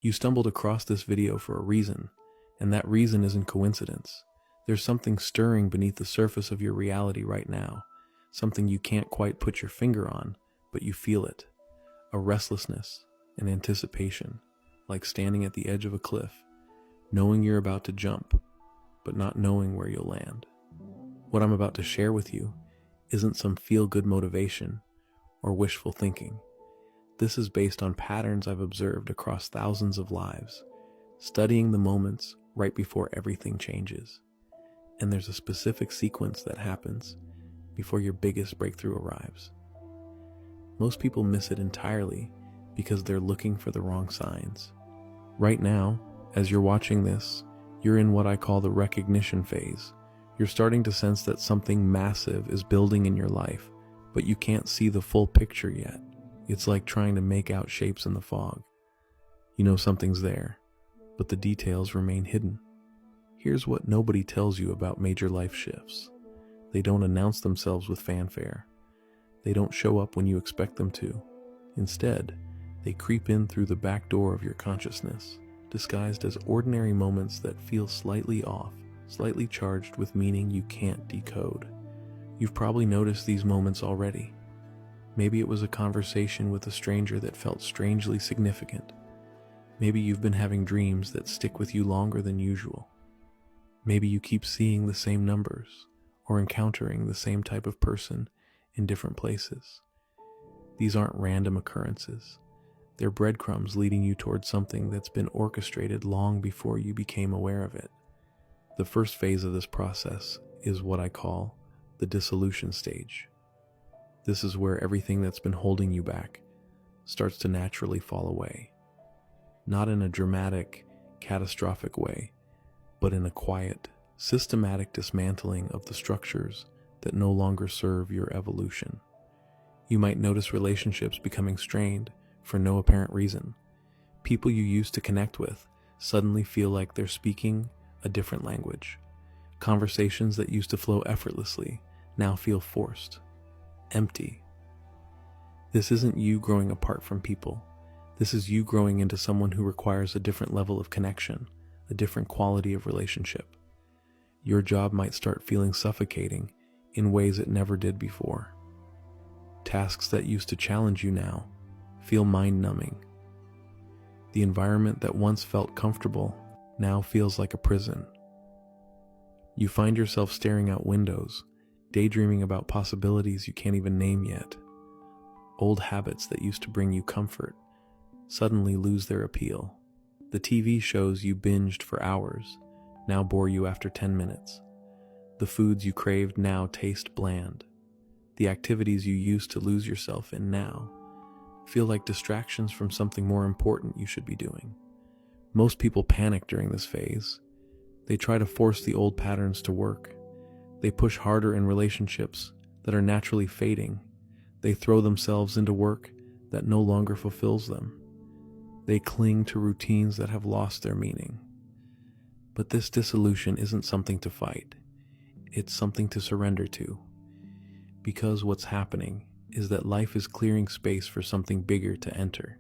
You stumbled across this video for a reason, and that reason isn't coincidence. There's something stirring beneath the surface of your reality right now, something you can't quite put your finger on, but you feel it. A restlessness, an anticipation, like standing at the edge of a cliff, knowing you're about to jump, but not knowing where you'll land. What I'm about to share with you isn't some feel-good motivation or wishful thinking. This is based on patterns I've observed across thousands of lives, studying the moments right before everything changes. And there's a specific sequence that happens before your biggest breakthrough arrives. Most people miss it entirely because they're looking for the wrong signs. Right now, as you're watching this, you're in what I call the recognition phase. You're starting to sense that something massive is building in your life, but you can't see the full picture yet. It's like trying to make out shapes in the fog. You know something's there, but the details remain hidden. Here's what nobody tells you about major life shifts. They don't announce themselves with fanfare. They don't show up when you expect them to. Instead, they creep in through the back door of your consciousness, disguised as ordinary moments that feel slightly off, slightly charged with meaning you can't decode. You've probably noticed these moments already. Maybe it was a conversation with a stranger that felt strangely significant. Maybe you've been having dreams that stick with you longer than usual. Maybe you keep seeing the same numbers or encountering the same type of person in different places. These aren't random occurrences. They're breadcrumbs leading you towards something that's been orchestrated long before you became aware of it. The first phase of this process is what I call the dissolution stage. This is where everything that's been holding you back starts to naturally fall away. Not in a dramatic, catastrophic way, but in a quiet, systematic dismantling of the structures that no longer serve your evolution. You might notice relationships becoming strained for no apparent reason. People you used to connect with suddenly feel like they're speaking a different language. Conversations that used to flow effortlessly now feel forced, empty. This isn't you growing apart from people. This is you growing into someone who requires a different level of connection, a different quality of relationship. Your job might start feeling suffocating in ways it never did before. Tasks that used to challenge you now feel mind-numbing. The environment that once felt comfortable now feels like a prison. You find yourself staring out windows, daydreaming about possibilities you can't even name yet. Old habits that used to bring you comfort suddenly lose their appeal. The TV shows you binged for hours now bore you after 10 minutes. The foods you craved now taste bland. The activities you used to lose yourself in now feel like distractions from something more important you should be doing. Most people panic during this phase. They try to force the old patterns to work. They push harder in relationships that are naturally fading. They throw themselves into work that no longer fulfills them. They cling to routines that have lost their meaning. But this dissolution isn't something to fight. It's something to surrender to. Because what's happening is that life is clearing space for something bigger to enter.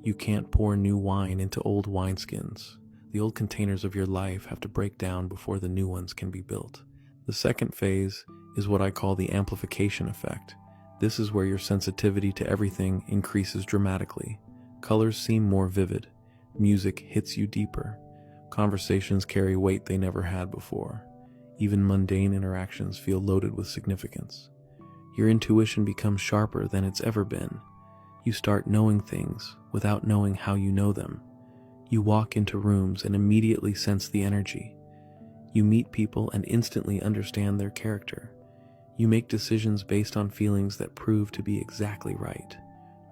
You can't pour new wine into old wineskins. The old containers of your life have to break down before the new ones can be built. The second phase is what I call the amplification effect. This is where your sensitivity to everything increases dramatically. Colors seem more vivid. Music hits you deeper. Conversations carry weight they never had before. Even mundane interactions feel loaded with significance. Your intuition becomes sharper than it's ever been. You start knowing things without knowing how you know them. You walk into rooms and immediately sense the energy. You meet people and instantly understand their character. You make decisions based on feelings that prove to be exactly right.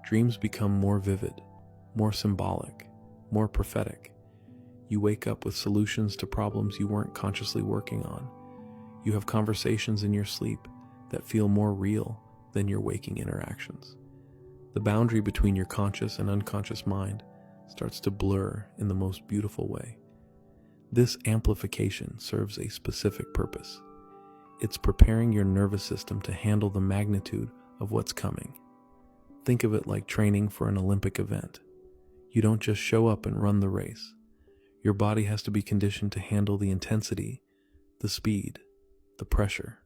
Dreams become more vivid, more symbolic, more prophetic. You wake up with solutions to problems you weren't consciously working on. You have conversations in your sleep that feel more real than your waking interactions. The boundary between your conscious and unconscious mind starts to blur in the most beautiful way. This amplification serves a specific purpose. It's preparing your nervous system to handle the magnitude of what's coming. Think of it like training for an Olympic event. You don't just show up and run the race. Your body has to be conditioned to handle the intensity, the speed, the pressure.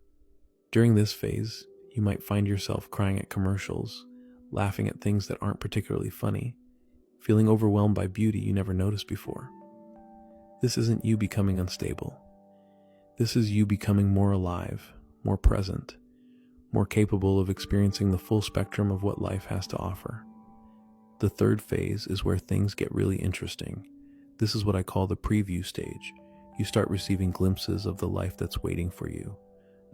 During this phase, you might find yourself crying at commercials, laughing at things that aren't particularly funny, feeling overwhelmed by beauty you never noticed before. This isn't you becoming unstable. This is you becoming more alive, more present, more capable of experiencing the full spectrum of what life has to offer. The third phase is where things get really interesting. This is what I call the preview stage. You start receiving glimpses of the life that's waiting for you.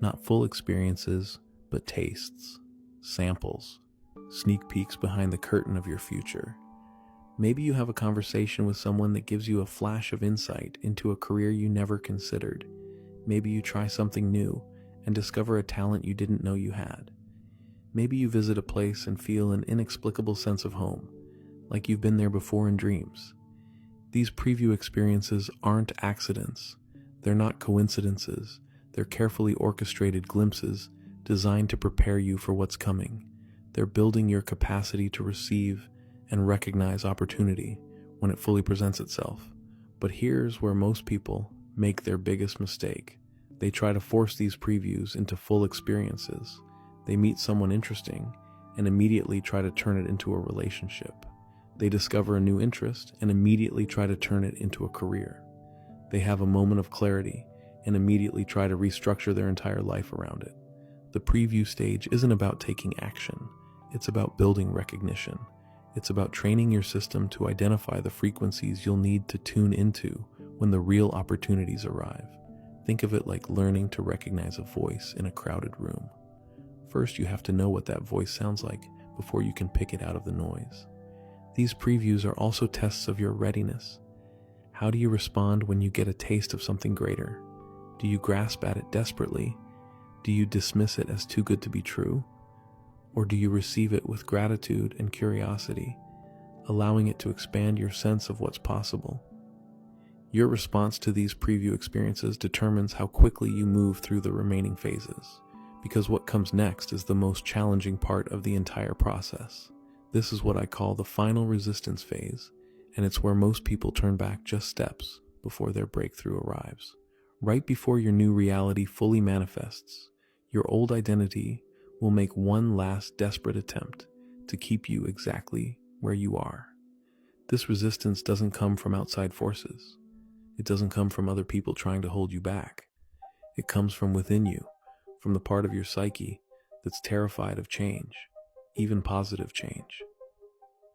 Not full experiences, but tastes, samples, sneak peeks behind the curtain of your future. Maybe you have a conversation with someone that gives you a flash of insight into a career you never considered. Maybe you try something new and discover a talent you didn't know you had. Maybe you visit a place and feel an inexplicable sense of home, like you've been there before in dreams. These preview experiences aren't accidents. They're not coincidences. They're carefully orchestrated glimpses designed to prepare you for what's coming. They're building your capacity to receive and recognize opportunity when it fully presents itself. But here's where most people make their biggest mistake. They try to force these previews into full experiences. They meet someone interesting and immediately try to turn it into a relationship. They discover a new interest and immediately try to turn it into a career. They have a moment of clarity and immediately try to restructure their entire life around it. The preview stage isn't about taking action. It's about building recognition. It's about training your system to identify the frequencies you'll need to tune into when the real opportunities arrive. Think of it like learning to recognize a voice in a crowded room. First, you have to know what that voice sounds like before you can pick it out of the noise. These previews are also tests of your readiness. How do you respond when you get a taste of something greater? Do you grasp at it desperately? Do you dismiss it as too good to be true? Or do you receive it with gratitude and curiosity, allowing it to expand your sense of what's possible? Your response to these preview experiences determines how quickly you move through the remaining phases, because what comes next is the most challenging part of the entire process. This is what I call the final resistance phase, and it's where most people turn back just steps before their breakthrough arrives. Right before your new reality fully manifests, your old identity will make one last desperate attempt to keep you exactly where you are. This resistance doesn't come from outside forces. It doesn't come from other people trying to hold you back. It comes from within you, from the part of your psyche that's terrified of change, even positive change.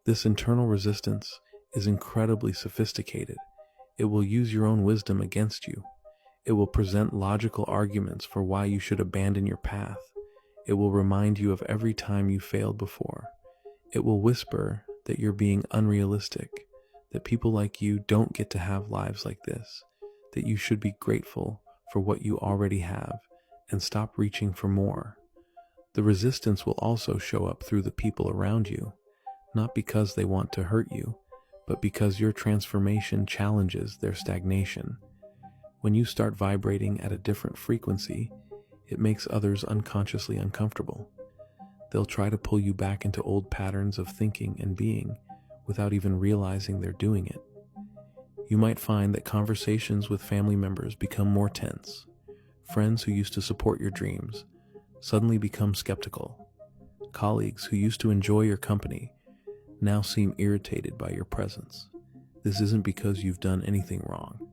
This internal resistance is incredibly sophisticated. It will use your own wisdom against you. It will present logical arguments for why you should abandon your path. It will remind you of every time you failed before. It will whisper that you're being unrealistic, that people like you don't get to have lives like this, that you should be grateful for what you already have and stop reaching for more. The resistance will also show up through the people around you, not because they want to hurt you, but because your transformation challenges their stagnation. When you start vibrating at a different frequency, it makes others unconsciously uncomfortable. They'll try to pull you back into old patterns of thinking and being without even realizing they're doing it. You might find that conversations with family members become more tense. Friends who used to support your dreams suddenly become skeptical. Colleagues who used to enjoy your company now seem irritated by your presence. This isn't because you've done anything wrong.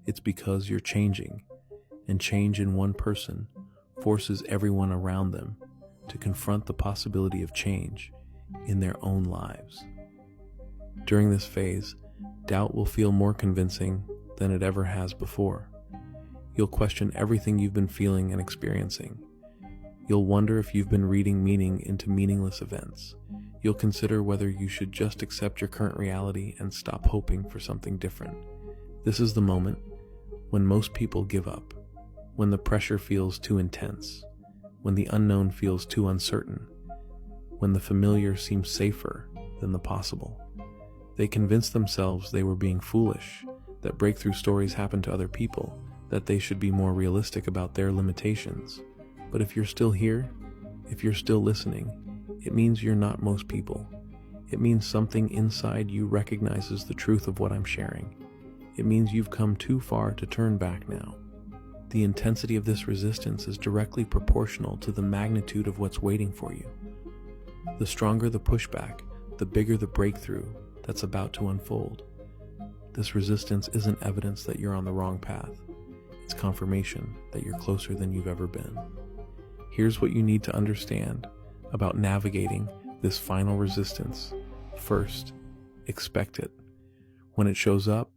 It's because you're changing, and change in one person forces everyone around them to confront the possibility of change in their own lives. During this phase, doubt will feel more convincing than it ever has before. You'll question everything you've been feeling and experiencing. You'll wonder if you've been reading meaning into meaningless events. You'll consider whether you should just accept your current reality and stop hoping for something different. This is the moment when most people give up, when the pressure feels too intense, when the unknown feels too uncertain, when the familiar seems safer than the possible. They convince themselves they were being foolish, that breakthrough stories happen to other people, that they should be more realistic about their limitations. But if you're still here, if you're still listening, it means you're not most people. It means something inside you recognizes the truth of what I'm sharing. It means you've come too far to turn back now. The intensity of this resistance is directly proportional to the magnitude of what's waiting for you. The stronger the pushback, the bigger the breakthrough that's about to unfold. This resistance isn't evidence that you're on the wrong path. It's confirmation that you're closer than you've ever been. Here's what you need to understand about navigating this final resistance. First, expect it. When it shows up,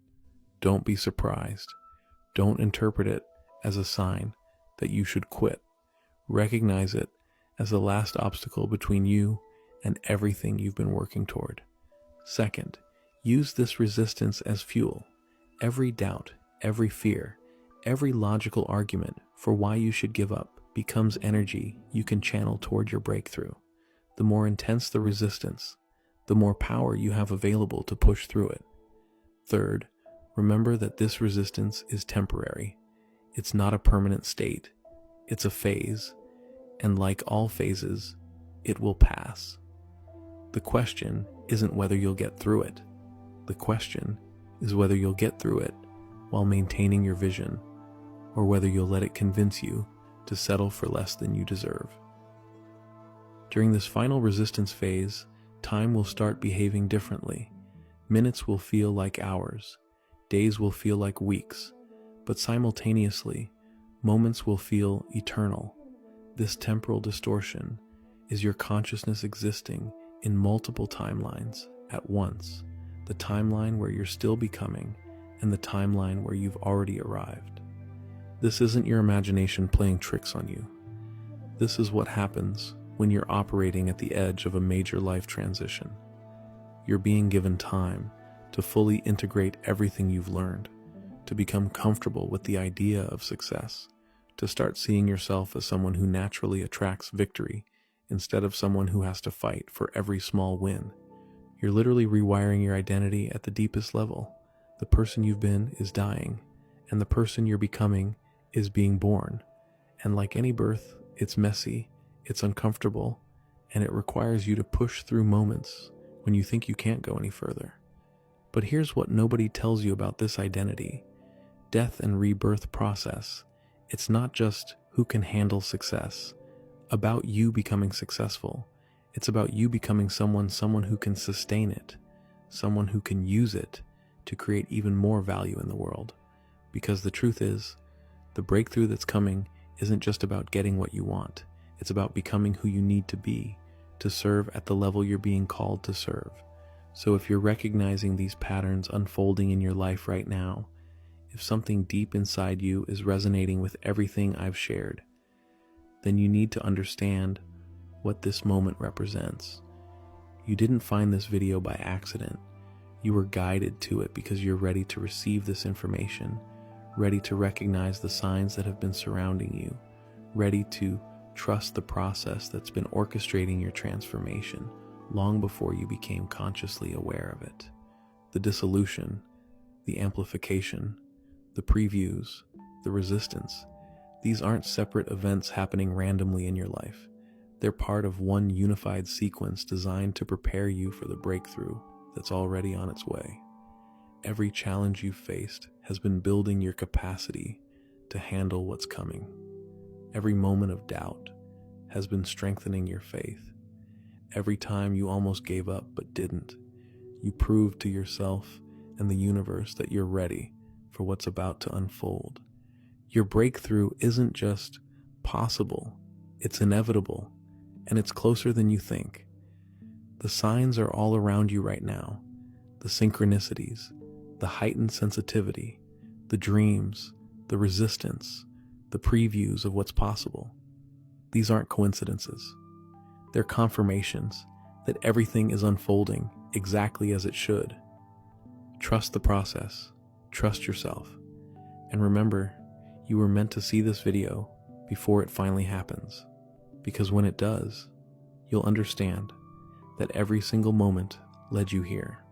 don't be surprised. Don't interpret it as a sign that you should quit. Recognize it as the last obstacle between you and everything you've been working toward. Second, use this resistance as fuel. Every doubt, every fear, every logical argument for why you should give up becomes energy you can channel toward your breakthrough. The more intense the resistance, the more power you have available to push through it. Third, remember that this resistance is temporary. It's not a permanent state. It's a phase, and like all phases, it will pass. The question isn't whether you'll get through it. The question is whether you'll get through it while maintaining your vision, or whether you'll let it convince you to settle for less than you deserve. During this final resistance phase, time will start behaving differently. Minutes will feel like hours. Days will feel like weeks. But simultaneously, moments will feel eternal. This temporal distortion is your consciousness existing in multiple timelines at once. The timeline where you're still becoming, and the timeline where you've already arrived. This isn't your imagination playing tricks on you. This is what happens when you're operating at the edge of a major life transition. You're being given time to fully integrate everything you've learned, to become comfortable with the idea of success, to start seeing yourself as someone who naturally attracts victory instead of someone who has to fight for every small win. You're literally rewiring your identity at the deepest level. The person you've been is dying, and the person you're becoming is being born. And like any birth, it's messy, it's uncomfortable, and it requires you to push through moments when you think you can't go any further. But here's what nobody tells you about this identity. Death and rebirth process. It's not just who can handle success, about you becoming successful. It's about you becoming someone who can sustain it, someone who can use it to create even more value in the world. Because the truth is, the breakthrough that's coming isn't just about getting what you want. It's about becoming who you need to be to serve at the level you're being called to serve. So if you're recognizing these patterns unfolding in your life right now, if something deep inside you is resonating with everything I've shared, then you need to understand what this moment represents. You didn't find this video by accident. You were guided to it because you're ready to receive this information, ready to recognize the signs that have been surrounding you, ready to trust the process that's been orchestrating your transformation long before you became consciously aware of it. The dissolution, the amplification, the previews, the resistance, these aren't separate events happening randomly in your life. They're part of one unified sequence designed to prepare you for the breakthrough that's already on its way. Every challenge you've faced has been building your capacity to handle what's coming. Every moment of doubt has been strengthening your faith. Every time you almost gave up but didn't, you proved to yourself and the universe that you're ready for what's about to unfold. Your breakthrough isn't just possible, it's inevitable, and it's closer than you think. The signs are all around you right now. The synchronicities, the heightened sensitivity, the dreams, the resistance, the previews of what's possible. These aren't coincidences. They're confirmations that everything is unfolding exactly as it should. Trust the process, trust yourself, and remember, you were meant to see this video before it finally happens, because when it does, you'll understand that every single moment led you here.